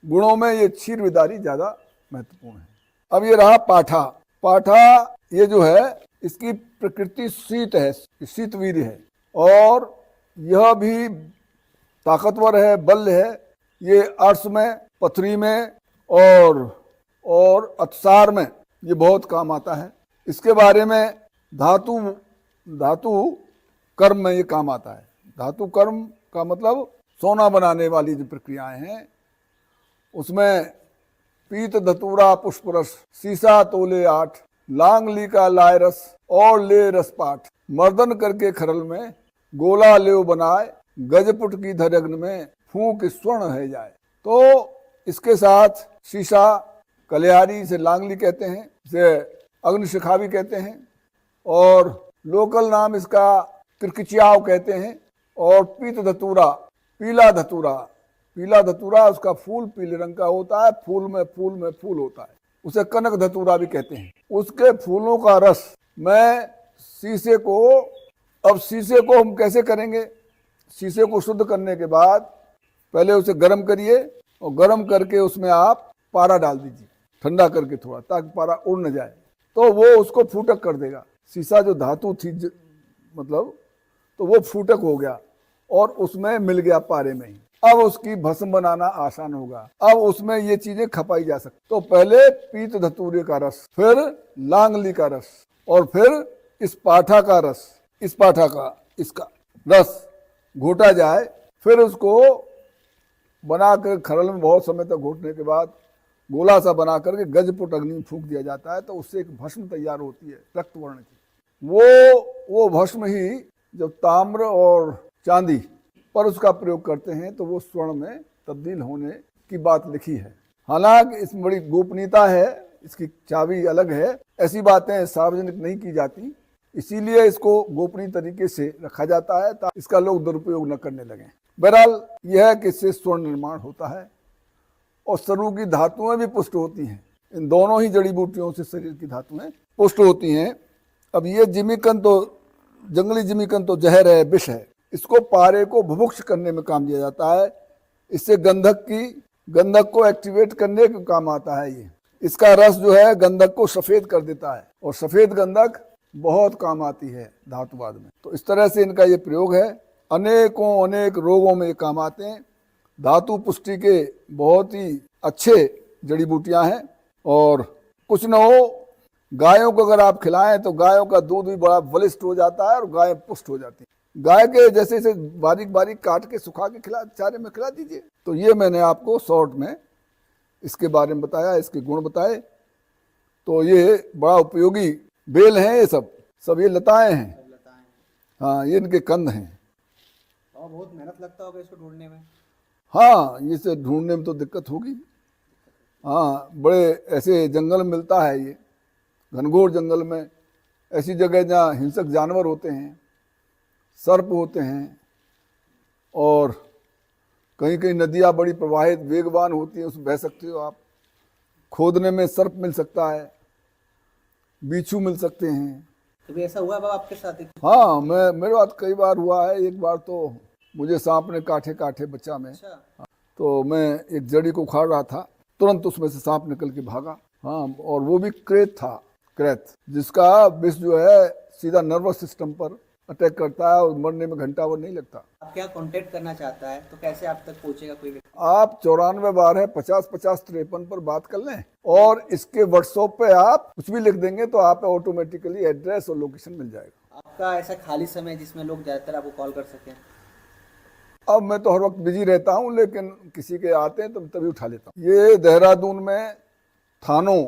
गुणों में ये क्षीरविदारी ज्यादा महत्वपूर्ण है। अब ये रहा पाठा। पाठा ये जो है इसकी प्रकृति शीत है, शीतवीर है, और यह भी ताकतवर है, बल है। ये अर्श में, पथरी में और अतसार में ये बहुत काम आता है। इसके बारे में धातु कर्म में ये काम आता है। धातु कर्म का मतलब सोना बनाने वाली जो प्रक्रियाएं हैं उसमें पीत धतूरा पुष्परस, सीसा तोले 8, लांगली का लाय रस और ले रस पाठ, मर्दन करके खरल में गोला लेव बनाए, गजपुट की धरग्न में फूंक स्वर्ण है जाए। तो इसके साथ शीशा, कलियारी से लांगली कहते हैं, इसे अग्निशिखा भी कहते हैं, और लोकल नाम इसका किरकिचियाव कहते हैं। और पीत धतूरा, पीला धतूरा, पीला धतूरा उसका फूल पीले रंग का होता है, फूल में फूल होता है, उसे कनक धतूरा भी कहते हैं। उसके फूलों का रस में शीशे को, अब शीशे को हम कैसे करेंगे? शीशे को शुद्ध करने के बाद पहले उसे गर्म करिए, और गर्म करके उसमें आप पारा डाल दीजिए, ठंडा करके थोड़ा, ताकि पारा उड़ न जाए, तो वो उसको फूटक कर देगा। शीशा जो धातु थी मतलब, तो वो फूटक हो गया और उसमें मिल गया पारे में ही। अब उसकी भस्म बनाना आसान होगा। अब उसमें ये चीजें खपाई जा सकती। तो पहले पीत धतूरे का रस, फिर लांगली का रस, और फिर इस पाठा का रस, इस पाठा का इसका रस घोटा जाए। फिर उसको बनाकर खरल में बहुत समय तक घोटने के बाद गोला सा बना करके गजपुट अग्नि में फूंक दिया जाता है। तो उससे एक भस्म तैयार होती है रक्त वर्ण की। वो भस्म ही जब ताम्र और चांदी पर उसका प्रयोग करते हैं तो वो स्वर्ण में तब्दील होने की बात लिखी है। हालांकि इसमें बड़ी गोपनीयता है, इसकी चाबी अलग है, ऐसी बातें सार्वजनिक नहीं की जाती, इसीलिए इसको गोपनीय तरीके से रखा जाता है ताकि इसका लोग दुरुपयोग न करने लगें। बहरहाल यह है कि इससे स्वर्ण निर्माण होता है और शरीर की धातुएं भी पुष्ट होती हैं। इन दोनों ही जड़ी बूटियों से शरीर की धातुएं पुष्ट होती हैं। अब ये जिमीकंद तो, जंगली जिमीकंद तो जहर है, विष है, इसको पारे को भुभुक्ष करने में काम दिया जाता है। इससे गंधक को एक्टिवेट करने का काम आता है। ये इसका रस जो है गंधक को सफेद कर देता है, और सफेद गंधक बहुत काम आती है धातुवाद में। तो इस तरह से इनका ये प्रयोग है, अनेक रोगों में ये काम आते हैं। धातु पुष्टि के बहुत ही अच्छे जड़ी बूटियां हैं। और कुछ न हो, गायों को अगर आप खिलाएं तो गायों का दूध भी बड़ा बलिष्ठ हो जाता है और गाय पुष्ट हो जाती है। गाय के जैसे बारीक बारीक काट के सुखा के चारे में खिला दीजिए। तो ये मैंने आपको शॉर्ट में इसके बारे में बताया, इसके गुण बताए। तो ये बड़ा उपयोगी बेल हैं, ये सब ये लताएं हैं। हाँ, ये इनके कंद हैं। और बहुत मेहनत लगता होगा इसको ढूंढने में। हाँ, इसे ढूंढने में तो दिक्कत होगी। हाँ, बड़े ऐसे जंगल में मिलता है ये, घनघोर जंगल में, ऐसी जगह जहाँ हिंसक जानवर होते हैं, सर्प होते हैं, और कहीं कहीं नदियाँ बड़ी प्रवाहित वेगवान होती हैं, उसमें बह सकते हो आप। खोदने में सर्प मिल सकता है, बिच्छू मिल सकते हैं। कभी ऐसा हुआ बाबा आपके साथ? हाँ, मेरे साथ कई बार हुआ है। एक बार तो मुझे सांप ने काटे बच्चा में। तो मैं एक जड़ी को उखाड़ रहा था, तुरंत उसमें से सांप निकल के भागा। हाँ, और वो भी क्रेत, जिसका विष जो है सीधा नर्वस सिस्टम पर अटैक करता है और मरने में घंटा वो नहीं लगता। आप क्या कांटेक्ट करना चाहता है तो कैसे आप तक पहुंचेगा कोई व्यक्ति? आप 94 बार है 50-50-53 पर बात कर लें, और इसके व्हाट्सएप पे आप कुछ भी लिख देंगे तो आप ऑटोमेटिकली एड्रेस और लोकेशन मिल जाएगा। आपका ऐसा खाली समय जिसमें लोग ज्यादातर आपको कॉल कर सकें? अब मैं तो हर वक्त बिजी रहता हूँ, लेकिन किसी के आते हैं तो तभी उठा लेता हूँ। ये देहरादून में थानों